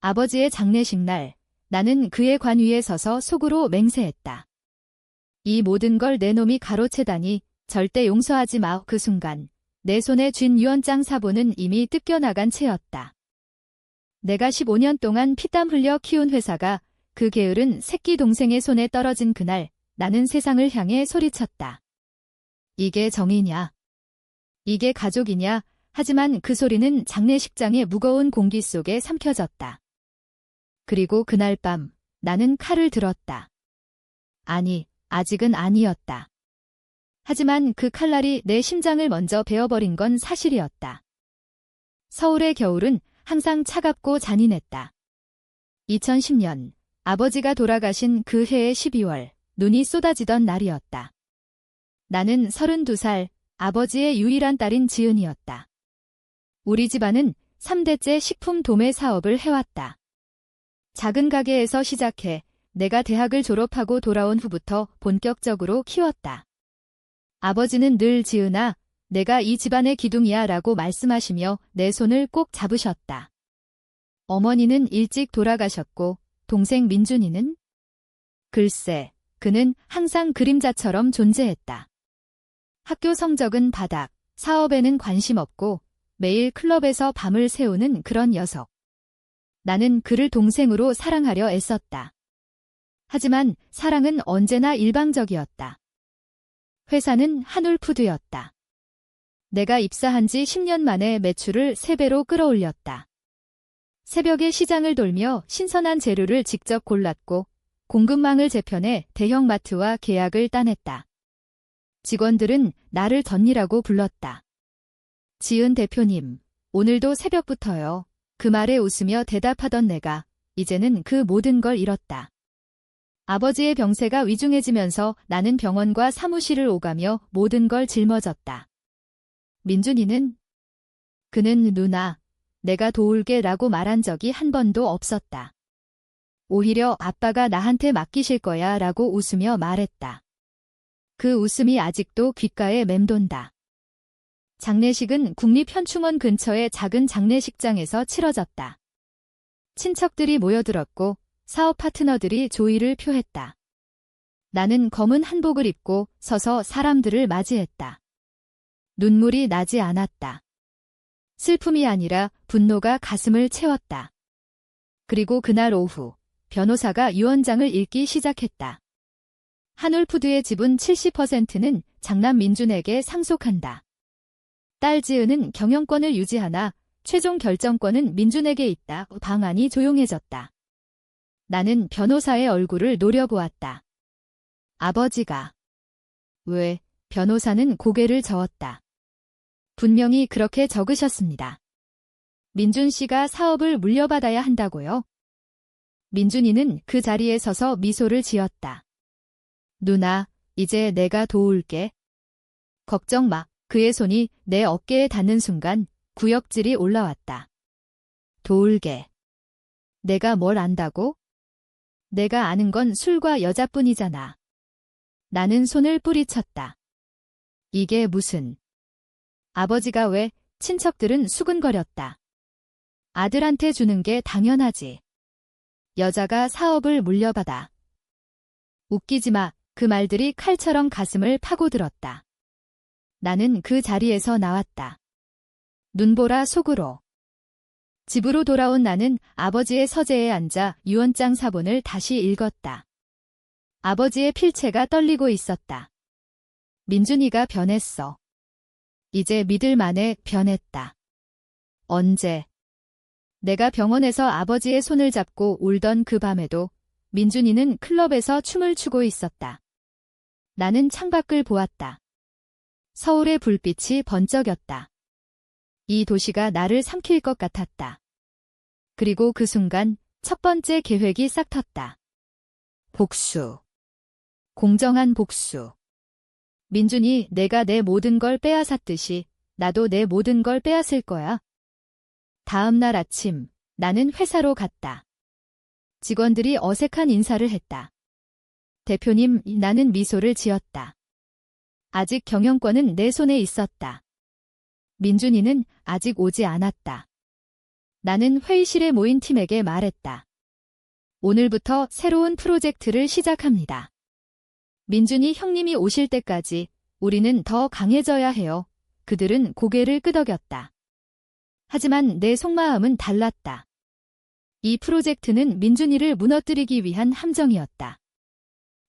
아버지의 장례식 날, 나는 그의 관 위에 서서 속으로 맹세했다. 이 모든 걸 내 놈이 가로채다니 절대 용서하지 마. 그 순간 내 손에 쥔 유언장 사본은 이미 뜯겨나간 채였다. 내가 15년 동안 피땀 흘려 키운 회사가 그 게으른 새끼 동생의 손에 떨어진 그날 나는 세상을 향해 소리쳤다. 이게 정이냐? 이게 가족이냐? 하지만 그 소리는 장례식장의 무거운 공기 속에 삼켜졌다. 그리고 그날 밤 나는 칼을 들었다. 아니, 아직은 아니었다. 하지만 그 칼날이 내 심장을 먼저 베어버린 건 사실이었다. 서울의 겨울은 항상 차갑고 잔인했다. 2010년 아버지가 돌아가신 그 해의 12월 눈이 쏟아지던 날이었다. 나는 32살 아버지의 유일한 딸인 지은이었다. 우리 집안은 3대째 식품 도매 사업을 해왔다. 작은 가게에서 시작해 내가 대학을 졸업하고 돌아온 후부터 본격적으로 키웠다. 아버지는 늘 지은아, 내가 이 집안의 기둥이야 라고 말씀하시며 내 손을 꼭 잡으셨다. 어머니는 일찍 돌아가셨고 동생 민준이는? 글쎄, 그는 항상 그림자처럼 존재했다. 학교 성적은 바닥, 사업에는 관심 없고 매일 클럽에서 밤을 새우는 그런 녀석. 나는 그를 동생으로 사랑하려 애썼다. 하지만 사랑은 언제나 일방적이었다. 회사는 한울푸드였다. 내가 입사한 지 10년 만에 매출을 3배로 끌어올렸다. 새벽에 시장을 돌며 신선한 재료를 직접 골랐고 공급망을 재편해 대형마트와 계약을 따냈다. 직원들은 나를 덧니라고 불렀다. 지은 대표님, 오늘도 새벽부터요. 그 말에 웃으며 대답하던 내가 이제는 그 모든 걸 잃었다. 아버지의 병세가 위중해지면서 나는 병원과 사무실을 오가며 모든 걸 짊어졌다. 민준이는? 그는 누나, 내가 도울게 라고 말한 적이 한 번도 없었다. 오히려 아빠가 나한테 맡기실 거야 라고 웃으며 말했다. 그 웃음이 아직도 귓가에 맴돈다. 장례식은 국립현충원 근처의 작은 장례식장에서 치러졌다. 친척들이 모여들었고 사업 파트너들이 조의를 표했다. 나는 검은 한복을 입고 서서 사람들을 맞이했다. 눈물이 나지 않았다. 슬픔이 아니라 분노가 가슴을 채웠다. 그리고 그날 오후 변호사가 유언장을 읽기 시작했다. 한울푸드의 지분 70%는 장남 민준에게 상속한다. 딸 지은은 경영권을 유지하나 최종 결정권은 민준에게 있다. 방안이 조용해졌다. 나는 변호사의 얼굴을 노려보았다. 아버지가. 왜? 변호사는 고개를 저었다. 분명히 그렇게 적으셨습니다. 민준 씨가 사업을 물려받아야 한다고요? 민준이는 그 자리에 서서 미소를 지었다. 누나, 이제 내가 도울게. 걱정 마. 그의 손이 내 어깨에 닿는 순간 구역질이 올라왔다. 도울게. 내가 뭘 안다고? 내가 아는 건 술과 여자뿐이잖아. 나는 손을 뿌리쳤다. 이게 무슨... 아버지가 왜? 친척들은 수근거렸다. 아들한테 주는 게 당연하지. 여자가 사업을 물려받아. 웃기지 마. 그 말들이 칼처럼 가슴을 파고들었다. 나는 그 자리에서 나왔다. 눈보라 속으로. 집으로 돌아온 나는 아버지의 서재에 앉아 유언장 사본을 다시 읽었다. 아버지의 필체가 떨리고 있었다. 민준이가 변했어. 이제 믿을 만해 변했다. 언제? 내가 병원에서 아버지의 손을 잡고 울던 그 밤에도 민준이는 클럽에서 춤을 추고 있었다. 나는 창밖을 보았다. 서울의 불빛이 번쩍였다. 이 도시가 나를 삼킬 것 같았다. 그리고 그 순간 첫 번째 계획이 싹 텄다. 복수. 공정한 복수. 민준이 내가 내 모든 걸 빼앗았듯이 나도 내 모든 걸 빼앗을 거야. 다음 날 아침 나는 회사로 갔다. 직원들이 어색한 인사를 했다. 대표님, 나는 미소를 지었다. 아직 경영권은 내 손에 있었다. 민준이는 아직 오지 않았다. 나는 회의실에 모인 팀에게 말했다. 오늘부터 새로운 프로젝트를 시작합니다. 민준이 형님이 오실 때까지 우리는 더 강해져야 해요. 그들은 고개를 끄덕였다. 하지만 내 속마음은 달랐다. 이 프로젝트는 민준이를 무너뜨리기 위한 함정이었다.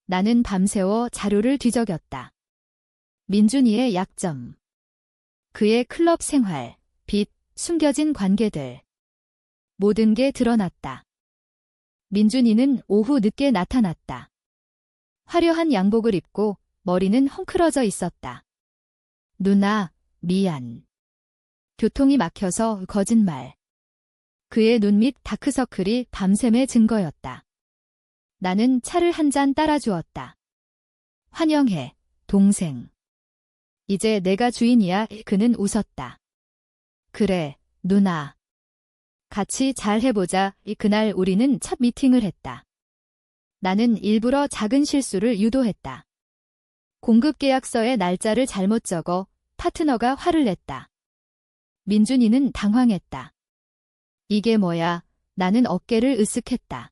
나는 밤새워 자료를 뒤적였다. 민준이의 약점, 그의 클럽 생활, 빚, 숨겨진 관계들. 모든 게 드러났다. 민준이는 오후 늦게 나타났다. 화려한 양복을 입고 머리는 헝클어져 있었다. 누나, 미안. 교통이 막혀서 거짓말. 그의 눈 밑 다크서클이 밤샘의 증거였다. 나는 차를 한 잔 따라주었다. 환영해, 동생. 이제 내가 주인이야. 그는 웃었다. 그래, 누나. 같이 잘 해보자. 그날 우리는 첫 미팅을 했다. 나는 일부러 작은 실수를 유도했다. 공급계약서에 날짜를 잘못 적어 파트너가 화를 냈다. 민준이는 당황했다. 이게 뭐야? 나는 어깨를 으쓱했다.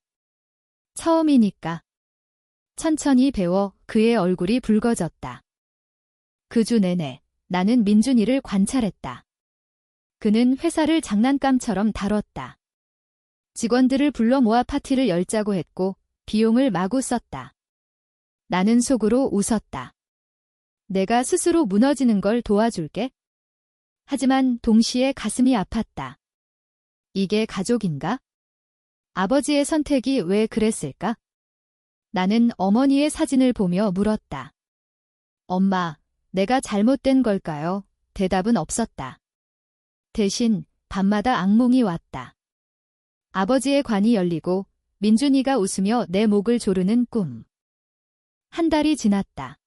처음이니까. 천천히 배워. 그의 얼굴이 붉어졌다. 그 주 내내 나는 민준이를 관찰했다. 그는 회사를 장난감처럼 다뤘다. 직원들을 불러 모아 파티를 열자고 했고 비용을 마구 썼다. 나는 속으로 웃었다. 내가 스스로 무너지는 걸 도와줄게. 하지만 동시에 가슴이 아팠다. 이게 가족인가? 아버지의 선택이 왜 그랬을까? 나는 어머니의 사진을 보며 물었다. 엄마, 내가 잘못된 걸까요? 대답은 없었다. 대신 밤마다 악몽이 왔다. 아버지의 관이 열리고 민준이가 웃으며 내 목을 조르는 꿈. 한 달이 지났다.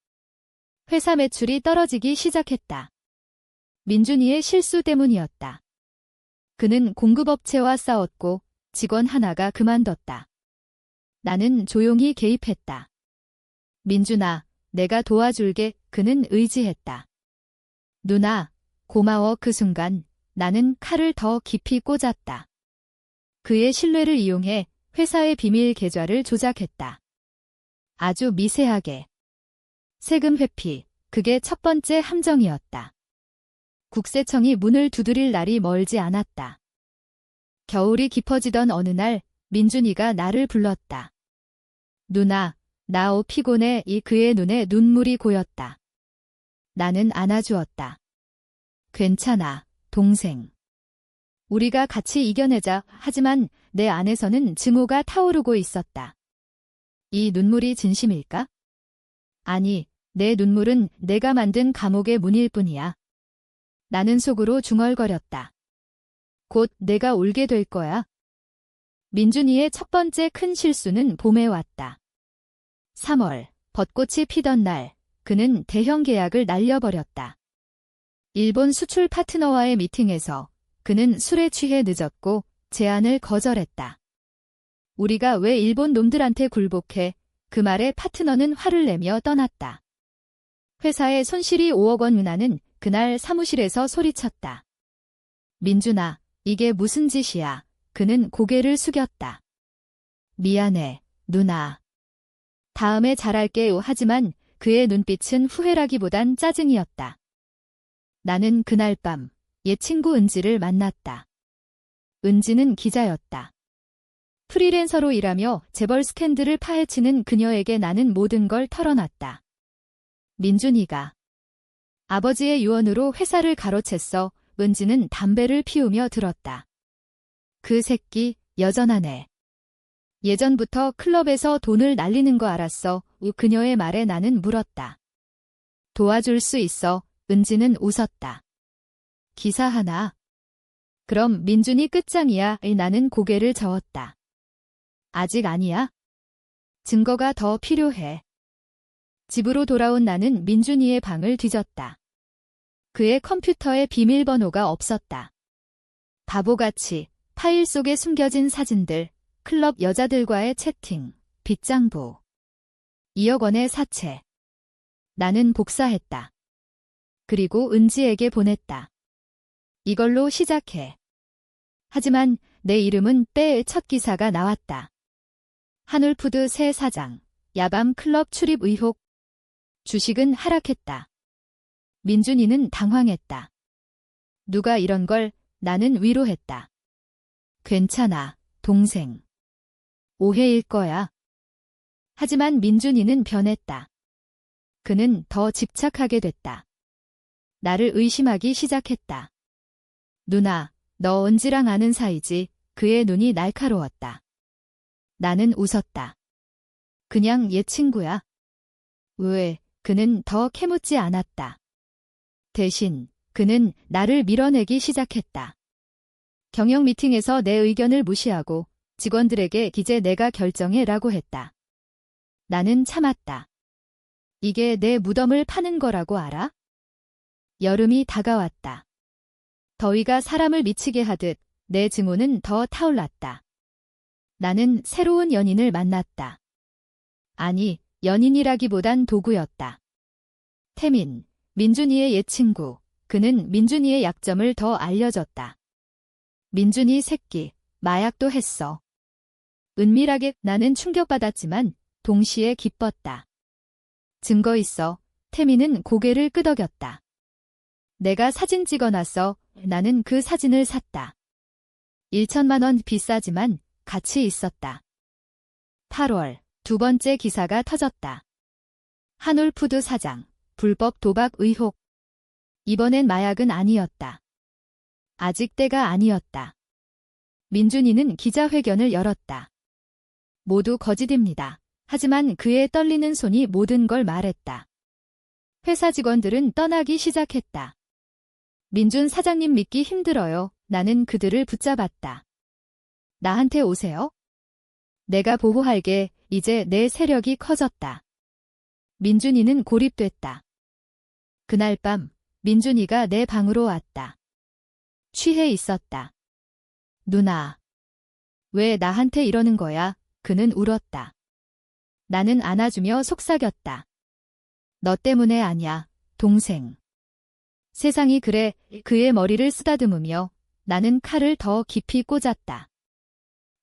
회사 매출이 떨어지기 시작했다. 민준이의 실수 때문이었다. 그는 공급업체와 싸웠고 직원 하나가 그만뒀다. 나는 조용히 개입했다. 민준아, 내가 도와줄게. 그는 의지했다. 누나, 고마워. 그 순간 나는 칼을 더 깊이 꽂았다. 그의 신뢰를 이용해 회사의 비밀 계좌를 조작했다. 아주 미세하게. 세금 회피, 그게 첫 번째 함정이었다. 국세청이 문을 두드릴 날이 멀지 않았다. 겨울이 깊어지던 어느 날 민준이가 나를 불렀다. 누나, 나 피곤해. 그의 눈에 눈물이 고였다. 나는 안아주었다. 괜찮아, 동생. 우리가 같이 이겨내자. 하지만 내 안에서는 증오가 타오르고 있었다. 이 눈물이 진심일까? 아니, 내 눈물은 내가 만든 감옥의 문일 뿐이야. 나는 속으로 중얼거렸다. 곧 내가 울게 될 거야. 민준이의 첫 번째 큰 실수는 봄에 왔다. 3월, 벚꽃이 피던 날, 그는 대형 계약을 날려버렸다. 일본 수출 파트너와의 미팅에서 그는 술에 취해 늦었고 제안을 거절했다. 우리가 왜 일본 놈들한테 굴복해? 그 말에 파트너는 화를 내며 떠났다. 회사의 손실이 5억 원. 누나는 그날 사무실에서 소리쳤다. 민준아, 이게 무슨 짓이야? 그는 고개를 숙였다. 미안해, 누나. 다음에 잘할게요. 하지만 그의 눈빛은 후회라기보단 짜증이었다. 나는 그날 밤 옛 친구 은지를 만났다. 은지는 기자였다. 프리랜서로 일하며 재벌 스캔들을 파헤치는 그녀에게 나는 모든 걸 털어놨다. 민준이가 아버지의 유언으로 회사를 가로챘어. 은지는 담배를 피우며 들었다. 그 새끼 여전하네. 예전부터 클럽에서 돈을 날리는 거 알았어. 그녀의 말에 나는 물었다. 도와줄 수 있어. 은지는 웃었다. 기사 하나. 그럼 민준이 끝장이야. 나는 고개를 저었다. 아직 아니야. 증거가 더 필요해. 집으로 돌아온 나는 민준이의 방을 뒤졌다. 그의 컴퓨터에 비밀번호가 없었다. 바보같이 파일 속에 숨겨진 사진들, 클럽 여자들과의 채팅, 빚장부. 2억 원의 사채. 나는 복사했다. 그리고 은지에게 보냈다. 이걸로 시작해. 하지만 내 이름은 빼의 첫 기사가 나왔다. 한울푸드 새 사장, 야밤 클럽 출입 의혹. 주식은 하락했다. 민준이는 당황했다. 누가 이런 걸. 나는 위로했다. 괜찮아, 동생. 오해일 거야. 하지만 민준이는 변했다. 그는 더 집착하게 됐다. 나를 의심하기 시작했다. 누나, 너 은지랑 아는 사이지? 그의 눈이 날카로웠다. 나는 웃었다. 그냥 옛 친구야. 왜? 그는 더 캐묻지 않았다. 대신 그는 나를 밀어내기 시작했다. 경영 미팅에서 내 의견을 무시하고 직원들에게 이제 내가 결정해라고 했다. 나는 참았다. 이게 내 무덤을 파는 거라고 알아? 여름이 다가왔다. 더위가 사람을 미치게 하듯 내 증오는 더 타올랐다. 나는 새로운 연인을 만났다. 아니, 연인이라기보단 도구였다. 태민, 민준이의 옛 친구. 그는 민준이의 약점을 더 알려줬다. 민준이 새끼, 마약도 했어. 은밀하게 나는 충격받았지만 동시에 기뻤다. 증거 있어. 태민은 고개를 끄덕였다. 내가 사진 찍어놨어. 나는 그 사진을 샀다. 1천만 원 비싸지만 가치 있었다. 8월 두 번째 기사가 터졌다. 한울푸드 사장, 불법 도박 의혹. 이번엔 마약은 아니었다. 아직 때가 아니었다. 민준이는 기자회견을 열었다. 모두 거짓입니다. 하지만 그의 떨리는 손이 모든 걸 말했다. 회사 직원들은 떠나기 시작했다. 민준 사장님 믿기 힘들어요. 나는 그들을 붙잡았다. 나한테 오세요. 내가 보호할게. 이제 내 세력이 커졌다. 민준이는 고립됐다. 그날 밤 민준이가 내 방으로 왔다. 취해 있었다. 누나. 왜 나한테 이러는 거야? 그는 울었다. 나는 안아주며 속삭였다. 너 때문에 아냐, 동생. 세상이 그래. 그의 머리를 쓰다듬으며 나는 칼을 더 깊이 꽂았다.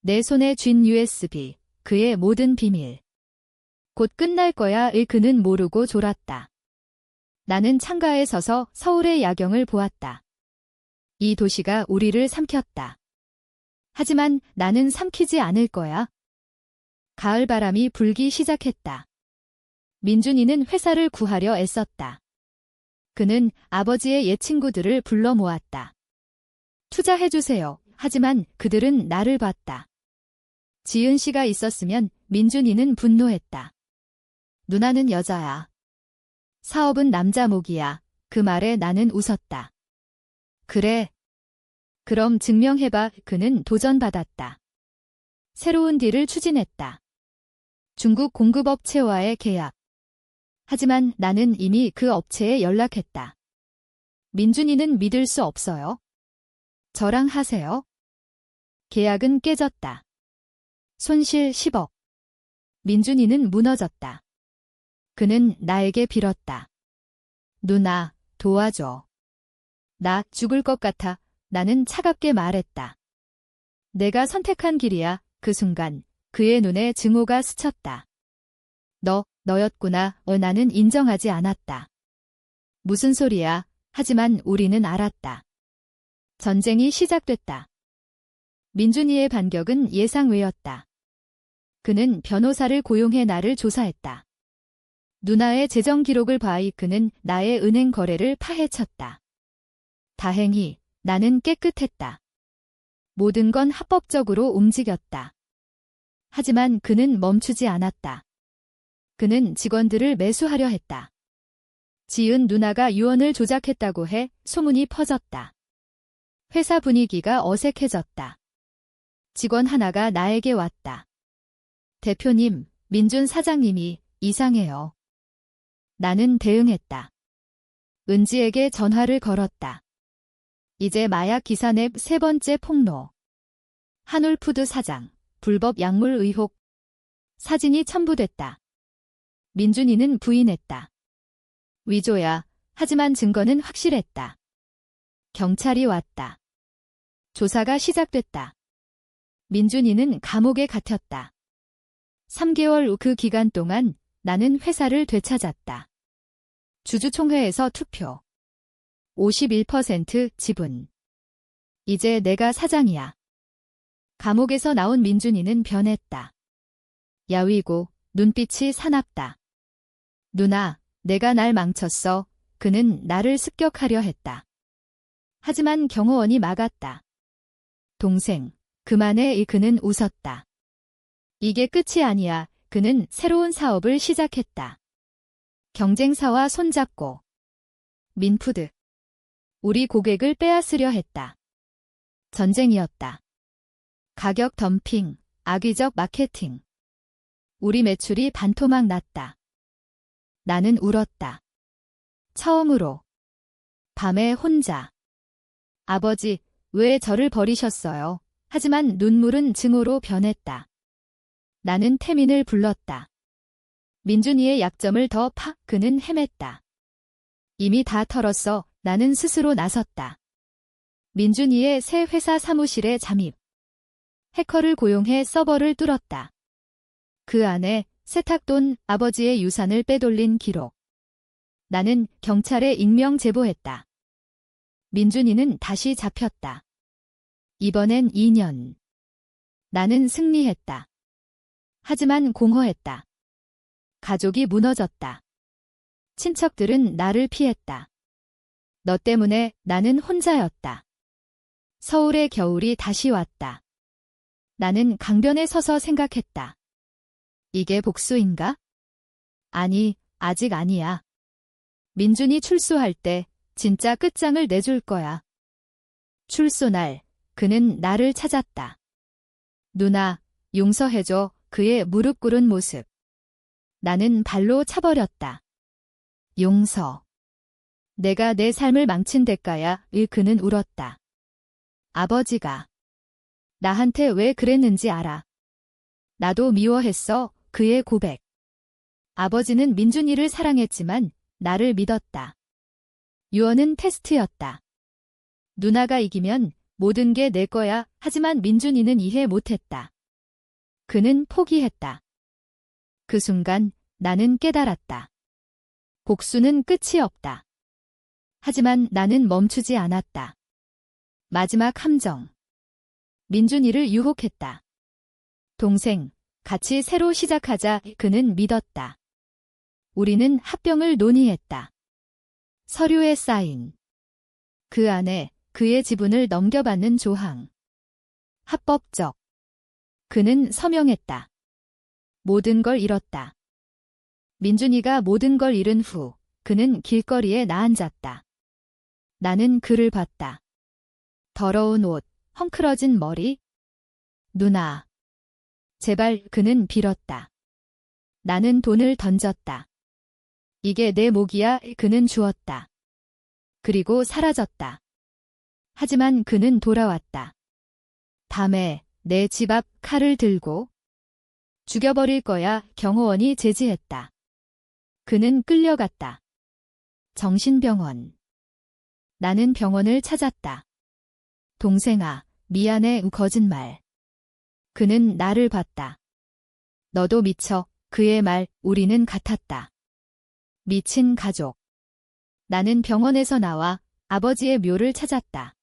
내 손에 쥔 USB, 그의 모든 비밀. 곧 끝날 거야. 그는 모르고 졸았다. 나는 창가에 서서 서울의 야경을 보았다. 이 도시가 우리를 삼켰다. 하지만 나는 삼키지 않을 거야. 가을 바람이 불기 시작했다. 민준이는 회사를 구하려 애썼다. 그는 아버지의 옛 친구들을 불러 모았다. 투자해주세요. 하지만 그들은 나를 봤다. 지은 씨가 있었으면 민준이는 분노했다. 누나는 여자야. 사업은 남자 목이야. 그 말에 나는 웃었다. 그래. 그럼 증명해봐. 그는 도전받았다. 새로운 딜을 추진했다. 중국 공급업체와의 계약. 하지만 나는 이미 그 업체에 연락했다. 민준이는 믿을 수 없어요. 저랑 하세요. 계약은 깨졌다. 손실 10억. 민준이는 무너졌다. 그는 나에게 빌었다. 누나, 도와줘. 나 죽을 것 같아. 나는 차갑게 말했다. 내가 선택한 길이야. 그 순간 그의 눈에 증오가 스쳤다. 너였구나. 나는 인정하지 않았다. 무슨 소리야. 하지만 우리는 알았다. 전쟁이 시작됐다. 민준이의 반격은 예상 외였다. 그는 변호사를 고용해 나를 조사했다. 누나의 재정 기록을 봐이 그는 나의 은행 거래를 파헤쳤다. 다행히 나는 깨끗했다. 모든 건 합법적으로 움직였다. 하지만 그는 멈추지 않았다. 그는 직원들을 매수하려 했다. 지은 누나가 유언을 조작했다고 해 소문이 퍼졌다. 회사 분위기가 어색해졌다. 직원 하나가 나에게 왔다. 대표님, 민준 사장님이 이상해요. 나는 대응했다. 은지에게 전화를 걸었다. 이제 마약 기사 냅 세 번째 폭로. 한울푸드 사장, 불법 약물 의혹. 사진이 첨부됐다. 민준이는 부인했다. 위조야. 하지만 증거는 확실했다. 경찰이 왔다. 조사가 시작됐다. 민준이는 감옥에 갇혔다. 3개월 후 그 기간 동안 나는 회사를 되찾았다. 주주총회에서 투표. 51% 지분. 이제 내가 사장이야. 감옥에서 나온 민준이는 변했다. 야위고 눈빛이 사납다. 누나, 내가 날 망쳤어. 그는 나를 습격하려 했다. 하지만 경호원이 막았다. 동생, 그만해. 그는 웃었다. 이게 끝이 아니야. 그는 새로운 사업을 시작했다. 경쟁사와 손잡고. 민푸드. 우리 고객을 빼앗으려 했다. 전쟁이었다. 가격 덤핑, 악의적 마케팅. 우리 매출이 반토막 났다. 나는 울었다. 처음으로. 밤에 혼자. 아버지, 왜 저를 버리셨어요? 하지만 눈물은 증오로 변했다. 나는 태민을 불렀다. 민준이의 약점을 더 파. 그는 헤맸다. 이미 다 털었어. 나는 스스로 나섰다. 민준이의 새 회사 사무실에 잠입. 해커를 고용해 서버를 뚫었다. 그 안에 세탁돈, 아버지의 유산을 빼돌린 기록. 나는 경찰에 익명 제보했다. 민준이는 다시 잡혔다. 이번엔 2년. 나는 승리했다. 하지만 공허했다. 가족이 무너졌다. 친척들은 나를 피했다. 너 때문에 나는 혼자였다. 서울의 겨울이 다시 왔다. 나는 강변에 서서 생각했다. 이게 복수인가? 아니, 아직 아니야. 민준이 출소할 때 진짜 끝장을 내줄 거야. 출소날, 그는 나를 찾았다. 누나, 용서해줘. 그의 무릎 꿇은 모습. 나는 발로 차버렸다. 용서. 내가 내 삶을 망친 대가야. 그는 울었다. 아버지가 나한테 왜 그랬는지 알아. 나도 미워했어. 그의 고백. 아버지는 민준이를 사랑했지만 나를 믿었다. 유언은 테스트였다. 누나가 이기면 모든 게 내 거야. 하지만 민준이는 이해 못했다. 그는 포기했다. 그 순간 나는 깨달았다. 복수는 끝이 없다. 하지만 나는 멈추지 않았다. 마지막 함정. 민준이를 유혹했다. 동생, 같이 새로 시작하자. 그는 믿었다. 우리는 합병을 논의했다. 서류에 사인. 그 안에 그의 지분을 넘겨받는 조항. 합법적. 그는 서명했다. 모든 걸 잃었다. 민준이가 모든 걸 잃은 후 그는 길거리에 나앉았다. 나는 그를 봤다. 더러운 옷, 헝클어진 머리. 누나. 제발. 그는 빌었다. 나는 돈을 던졌다. 이게 내 목이야. 그는 주었다. 그리고 사라졌다. 하지만 그는 돌아왔다. 밤에 내 집 앞 칼을 들고 죽여버릴 거야. 경호원이 제지했다. 그는 끌려갔다. 정신병원. 나는 병원을 찾았다. 동생아, 미안해. 거짓말. 그는 나를 봤다. 너도 미쳐. 그의 말, 우리는 같았다. 미친 가족. 나는 병원에서 나와 아버지의 묘를 찾았다.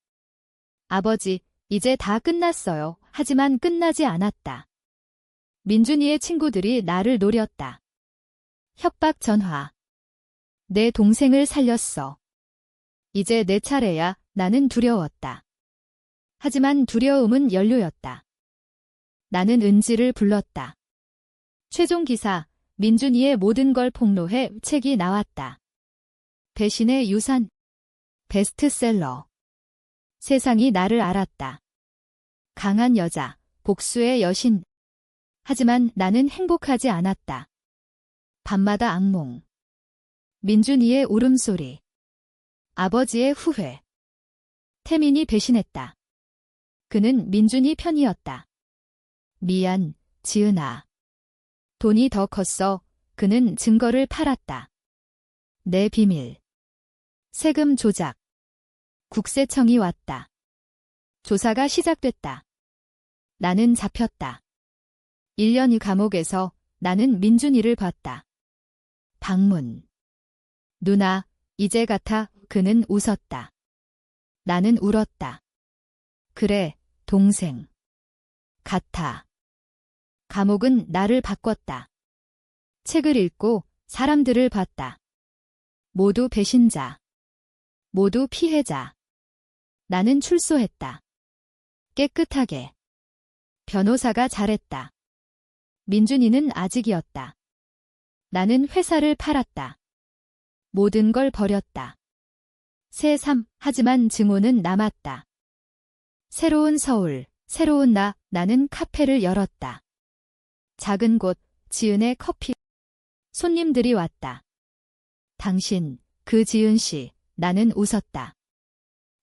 아버지, 이제 다 끝났어요. 하지만 끝나지 않았다. 민준이의 친구들이 나를 노렸다. 협박 전화. 내 동생을 살렸어. 이제 내 차례야. 나는 두려웠다. 하지만 두려움은 연료였다. 나는 은지를 불렀다. 최종 기사, 민준이의 모든 걸 폭로해. 책이 나왔다. 배신의 유산. 베스트셀러. 세상이 나를 알았다. 강한 여자, 복수의 여신. 하지만 나는 행복하지 않았다. 밤마다 악몽. 민준이의 울음소리. 아버지의 후회. 태민이 배신했다. 그는 민준이 편이었다. 미안, 지은아. 돈이 더 컸어. 그는 증거를 팔았다. 내 비밀. 세금 조작. 국세청이 왔다. 조사가 시작됐다. 나는 잡혔다. 1년이 감옥에서 나는 민준이를 봤다. 방문. 누나, 이제 같아. 그는 웃었다. 나는 울었다. 그래, 동생. 같아. 감옥은 나를 바꿨다. 책을 읽고 사람들을 봤다. 모두 배신자. 모두 피해자. 나는 출소했다. 깨끗하게. 변호사가 잘했다. 민준이는 아직이었다. 나는 회사를 팔았다. 모든 걸 버렸다. 새삼, 하지만 증오는 남았다. 새로운 서울, 새로운 나는 카페를 열었다. 작은 곳, 지은의 커피. 손님들이 왔다. 당신, 그 지은 씨, 나는 웃었다.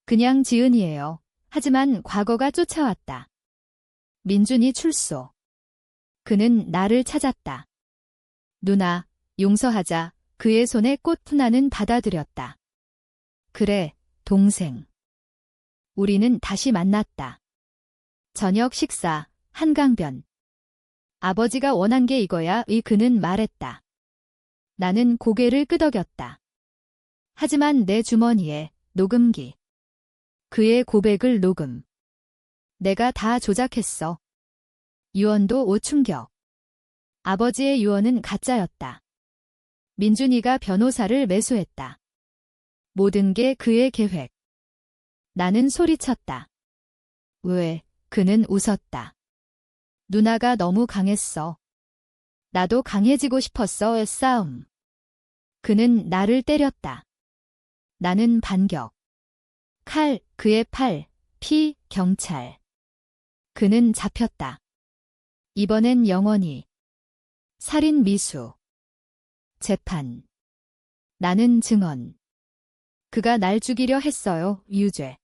그냥 지은이에요. 하지만 과거가 쫓아왔다. 민준이 출소. 그는 나를 찾았다. 누나, 용서하자. 그의 손에 꽃 나는 받아들였다. 그래, 동생. 우리는 다시 만났다. 저녁 식사, 한강변. 아버지가 원한 게 이거야. 그는 말했다. 나는 고개를 끄덕였다. 하지만 내 주머니에 녹음기. 그의 고백을 녹음. 내가 다 조작했어. 유언도 오충격. 아버지의 유언은 가짜였다. 민준이가 변호사를 매수했다. 모든 게 그의 계획. 나는 소리쳤다. 왜? 그는 웃었다. 누나가 너무 강했어. 나도 강해지고 싶었어. 싸움. 그는 나를 때렸다. 나는 반격. 칼, 그의 팔, 피, 경찰. 그는 잡혔다. 이번엔 영원히. 살인 미수. 재판. 나는 증언. 그가 날 죽이려 했어요. 유죄.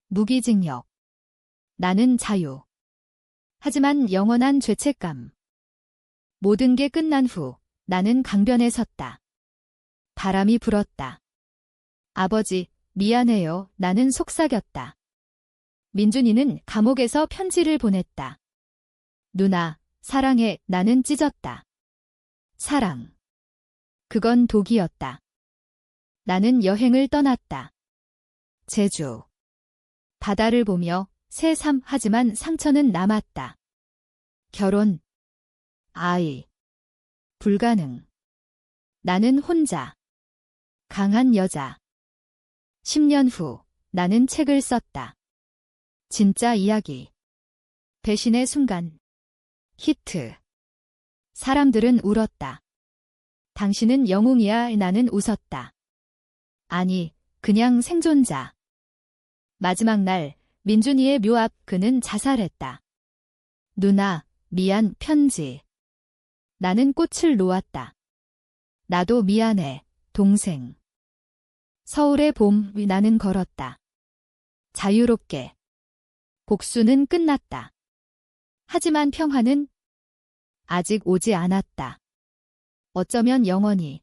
무기징역. 나는 자유. 하지만 영원한 죄책감. 모든 게 끝난 후 나는 강변에 섰다. 바람이 불었다. 아버지, 미안해요. 나는 속삭였다. 민준이는 감옥에서 편지를 보냈다. 누나, 사랑해. 나는 찢었다. 사랑. 그건 독이었다. 나는 여행을 떠났다. 제주. 바다를 보며 새삼, 하지만 상처는 남았다. 결혼. 아이. 불가능. 나는 혼자. 강한 여자. 10년 후 나는 책을 썼다. 진짜 이야기. 배신의 순간. 히트. 사람들은 울었다. 당신은 영웅이야. 나는 웃었다. 아니, 그냥 생존자. 마지막 날 민준이의 묘 앞 그는 자살했다. 누나, 미안. 편지. 나는 꽃을 놓았다. 나도 미안해, 동생. 서울의 봄 위 나는 걸었다. 자유롭게. 복수는 끝났다. 하지만 평화는 아직 오지 않았다. 어쩌면 영원히.